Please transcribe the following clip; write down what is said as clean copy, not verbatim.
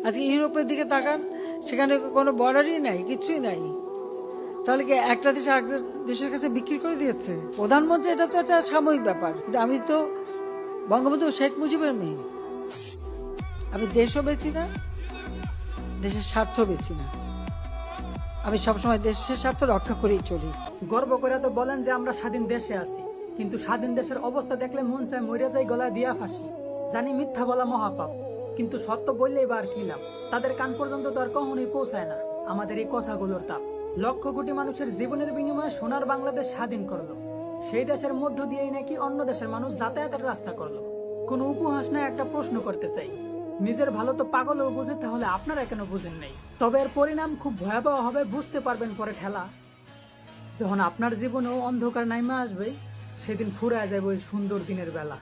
আজকে ইউরোপের দিকে তাকান, সেখানে কোনো বর্ডারই নাই, কিছুই নাই। তাহলে কি একটা দেশ আরেক দেশের কাছে বিক্রি করে দিয়েছে প্রধানমন্ত্রী? এটা তো একটা সাময়িক ব্যাপার, কিন্তু আমি তো বঙ্গবন্ধু শেখ মুজিবের মেয়ে। আমি দেশও বেচি না, দেশের স্বার্থ বেচি না। আমি সবসময় দেশের স্বার্থ রক্ষা করেই চলি। গর্ব করে তো বলেন যে আমরা স্বাধীন দেশে আছি, কিন্তু স্বাধীন দেশের অবস্থা দেখলে মন চায় মরে যাই গলায় দিয়া ফাঁসি। জানি মিথ্যা বলা মহাপাপ, কিন্তু সত্য বললেই বা আর কি লাভ? তাদের কান পর্যন্ত তো আর কখনোই পৌঁছায় না আমাদের এই কথাগুলোর তাপ। লক্ষ কোটি মানুষের জীবনের বিনিময়ে সোনার বাংলাদেশ স্বাধীন করলো, সেই দেশের মধ্য দিয়েই নাকি অন্য দেশের মানুষ যাতায়াতের রাস্তা করলো। কোনো উপহাস না, একটা প্রশ্ন করতে চাই, নিজের ভালো তো পাগলও বুঝে, তাহলে আপনারা কেন বুঝেন নাই? তবে এর পরিণাম খুব ভয়াবহ হবে, বুঝতে পারবেন পরে ঠেলা। যখন আপনার জীবনেও অন্ধকার নাইমা আসবে, সেদিন ফুরায় যাবে ওই সুন্দর দিনের বেলা।